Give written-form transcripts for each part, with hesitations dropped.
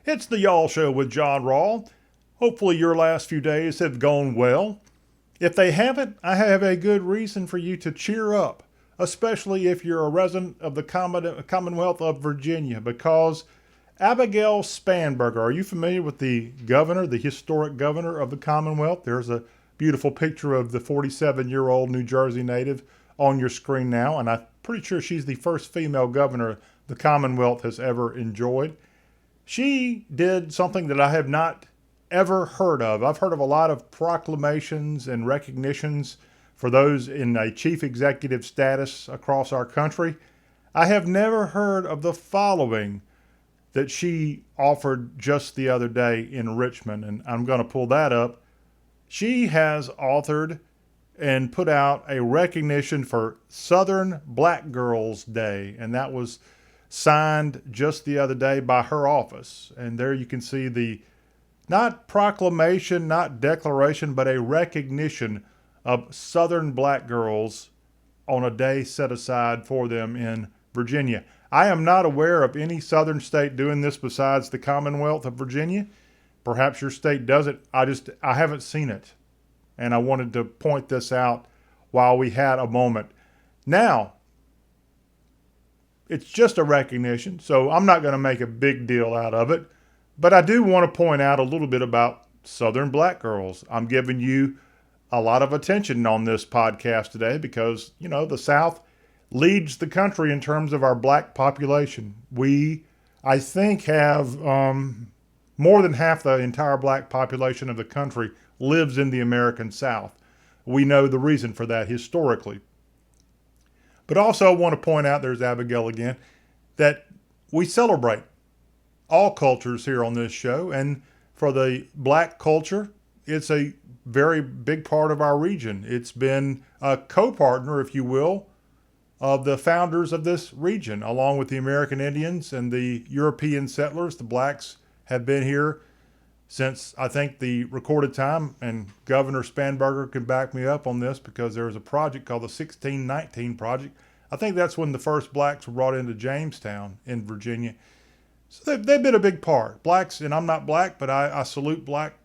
It's the Y'all Show with John Rawl. Hopefully, your last few days have gone well. If they haven't, I have a good reason for you to cheer up, especially if you're a resident of the Commonwealth of Virginia, because Abigail Spanberger, are you familiar with the governor, the historic governor of the Commonwealth? There's a beautiful picture of the 47-year-old New Jersey native on your screen now, and I'm pretty sure she's the first female governor the Commonwealth has ever enjoyed. She did something that I have not ever heard of. I've heard of a lot of proclamations and recognitions for those in a chief executive status across our country. I have never heard of the following that she offered just the other day in Richmond, and I'm going to pull that up. She has authored and put out a recognition for Southern Black Girls Day, and that was signed just the other day by her office. And there you can see the not proclamation, not declaration, but a recognition of Southern black girls on a day set aside for them in Virginia. I am not aware of any southern state doing this besides the Commonwealth of Virginia. Perhaps your state does it. I haven't seen it. And I wanted to point this out while we had a moment. Now, it's just a recognition, so I'm not going to make a big deal out of it. But I do want to point out a little bit about Southern black girls. I'm giving you a lot of attention on this podcast today because, the South leads the country in terms of our black population. We, I think, have more than half the entire black population of the country lives in the American South. We know the reason for that historically. But also I want to point out, there's Abigail again, that we celebrate all cultures here on this show. And for the black culture, it's a very big part of our region. It's been a co-partner, if you will, of the founders of this region, along with the American Indians and the European settlers. The blacks have been here since, I think, the recorded time, and Governor Spanberger can back me up on this because there was a project called the 1619 Project. I think that's when the first blacks were brought into Jamestown in Virginia. So they've been a big part. Blacks, and I'm not black, but I salute black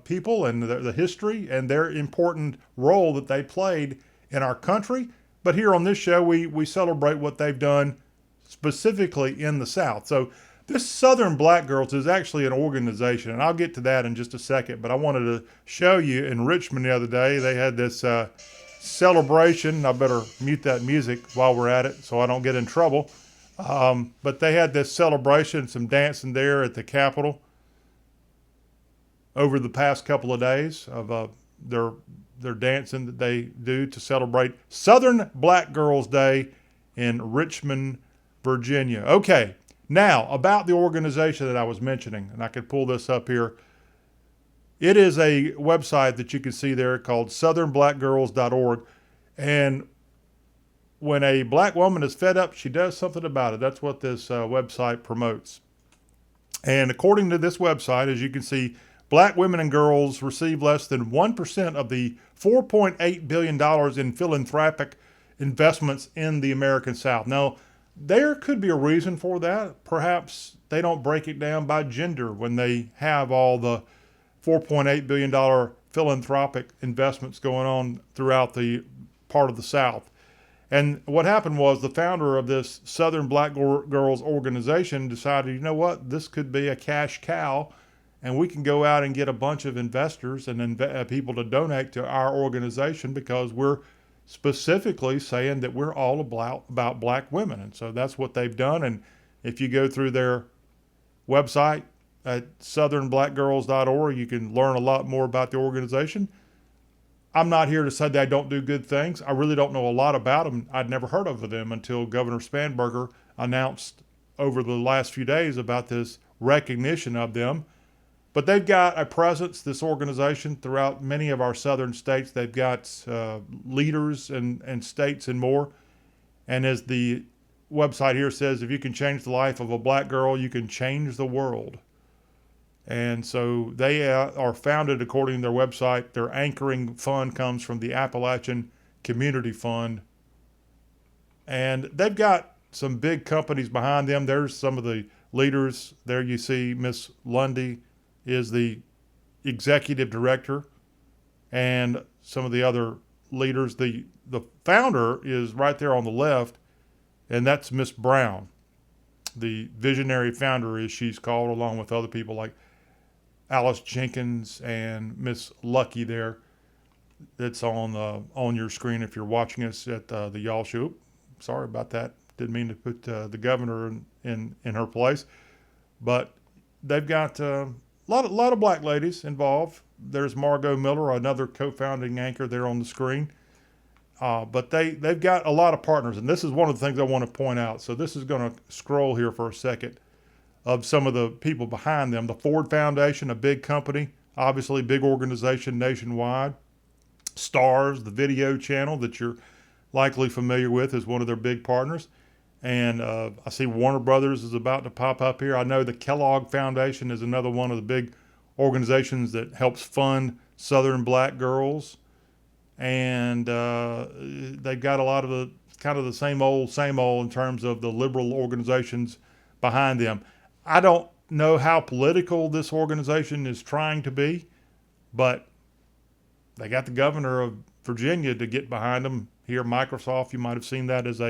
people and the history and their important role that they played in our country. But here on this show, we celebrate what they've done specifically in the South. So this Southern Black Girls is actually an organization, and I'll get to that in just a second. But I wanted to show you in Richmond the other day, they had this celebration. I better mute that music while we're at it so I don't get in trouble. But they had this celebration, some dancing there at the Capitol over the past couple of days of their dancing that they do to celebrate Southern Black Girls Day in Richmond, Virginia. Okay, now about the organization that I was mentioning, and I could pull this up here. It is a website that you can see there called southernblackgirls.org. And when a black woman is fed up, she does something about it. That's what this website promotes. And according to this website, as you can see, black women and girls receive less than 1% of the $4.8 billion in philanthropic investments in the American South. Now, there could be a reason for that. Perhaps they don't break it down by gender when they have all the $4.8 billion philanthropic investments going on throughout the part of the South. And what happened was the founder of this Southern Black Girls organization decided, you know what, this could be a cash cow, and we can go out and get a bunch of investors and people to donate to our organization because we're specifically saying that we're all about black women. And so that's what they've done. And if you go through their website at southernblackgirls.org, you can learn a lot more about the organization. I'm not here to say they don't do good things. I really don't know a lot about them. I'd never heard of them until Governor Spanberger announced over the last few days about this recognition of them. But they've got a presence, this organization, throughout many of our southern states. They've got leaders and states and more. And as the website here says, if you can change the life of a black girl, you can change the world. And so they are founded according to their website. Their anchoring fund comes from the Appalachian Community Fund. And they've got some big companies behind them. There's some of the leaders. There you see Miss Lundy is the executive director, and some of the other leaders. The founder is right there on the left, and that's Miss Brown, the visionary founder, as she's called, along with other people like Alice Jenkins and Miss Lucky there. It's on your screen if you're watching us at the Y'all Show. Sorry about that. Didn't mean to put the governor in her place, but they've got a lot of black ladies involved. There's Margot Miller, another co-founding anchor there on the screen. But they've got a lot of partners, and this is one of the things I want to point out. So this is going to scroll here for a second of some of the people behind them. The Ford Foundation, a big company, obviously big organization nationwide. Stars, the video channel that you're likely familiar with, is one of their big partners. And I see Warner Brothers is about to pop up here. I know the Kellogg Foundation is another one of the big organizations that helps fund Southern black girls. And they've got a lot of the kind of the same old in terms of the liberal organizations behind them. I don't know how political this organization is trying to be, but they got the governor of Virginia to get behind them here. Microsoft, you might have seen that as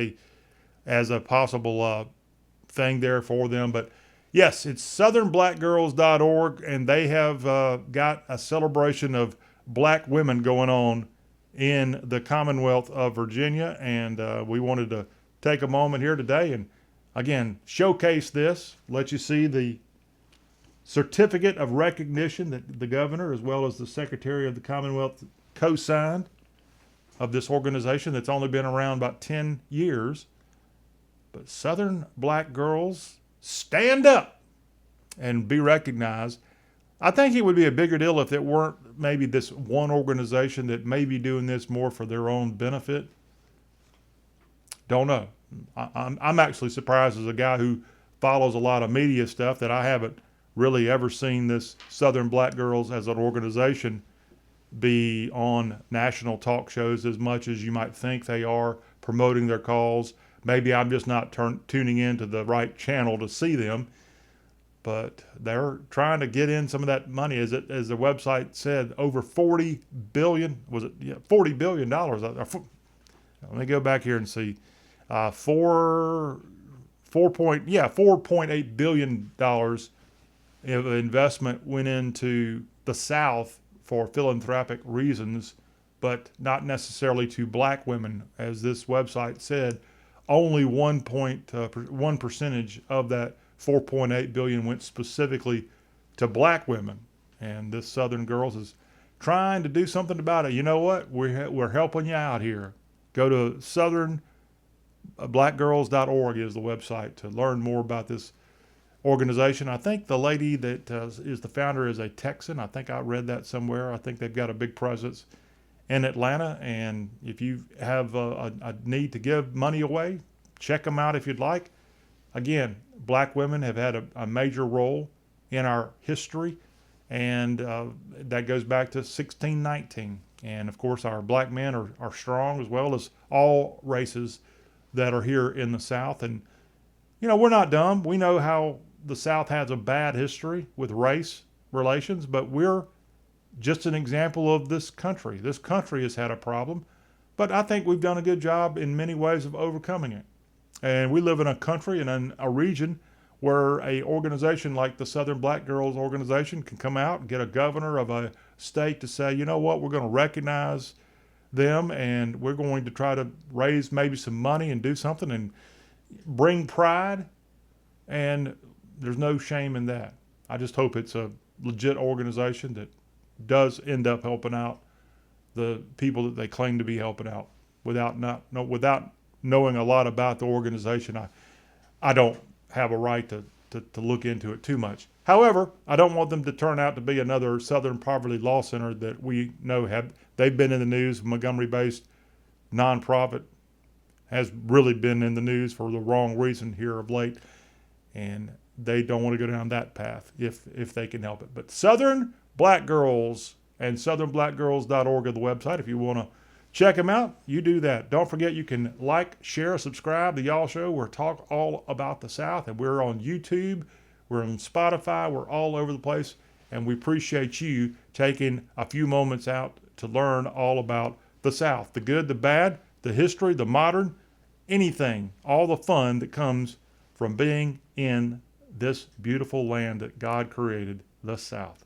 a possible thing there for them. But yes, it's southernblackgirls.org, and they have got a celebration of black women going on in the Commonwealth of Virginia. And we wanted to take a moment here today and, again, showcase this, let you see the certificate of recognition that the governor, as well as the Secretary of the Commonwealth, co-signed of this organization that's only been around about 10 years. But Southern black girls, stand up and be recognized. I think it would be a bigger deal if it weren't maybe this one organization that may be doing this more for their own benefit. Don't know. I'm actually surprised as a guy who follows a lot of media stuff that I haven't really ever seen this Southern Black Girls as an organization be on national talk shows as much as you might think they are, promoting their cause. Maybe I'm just not tuning into the right channel to see them, but they're trying to get in some of that money. As the website said, over $40 billion. Was it? Yeah, $40 billion. Let me go back here and see. $4.8 billion of investment went into the South for philanthropic reasons, but not necessarily to black women. As this website said, only 1% of that 4.8 billion went specifically to black women. And this Southern Girls is trying to do something about it. You know what? We're helping you out here. Go to southernblackgirls.org is the website to learn more about this organization. I think the lady that is the founder is a Texan. I think I read that somewhere. I think they've got a big presence in Atlanta. And if you have a need to give money away, check them out if you'd like. Again, black women have had a major role in our history, and that goes back to 1619. And of course, our black men are strong, as well as all races that are here in the South. And, you know, we're not dumb. We know how the South has a bad history with race relations, but we're just an example of this country. This country has had a problem, but I think we've done a good job in many ways of overcoming it. And we live in a country and in a region where a organization like the Southern Black Girls Organization can come out and get a governor of a state to say, you know what, we're going to recognize them, and we're going to try to raise maybe some money and do something and bring pride. And there's no shame in that. I just hope it's a legit organization that does end up helping out the people that they claim to be helping out. Without knowing a lot about the organization, I don't have a right to look into it too much. However, I don't want them to turn out to be another Southern Poverty Law Center that we know they've been in the news. Montgomery-based nonprofit has really been in the news for the wrong reason here of late, and they don't want to go down that path if they can help it. But Southern Black Girls and southernblackgirls.org are the website if you want to check them out. You do that. Don't forget you can like, share, subscribe to Y'all Show. We're talk all about the South, and we're on YouTube. We're on Spotify. We're all over the place, and we appreciate you taking a few moments out to learn all about the South, the good, the bad, the history, the modern, anything, all the fun that comes from being in this beautiful land that God created, the South.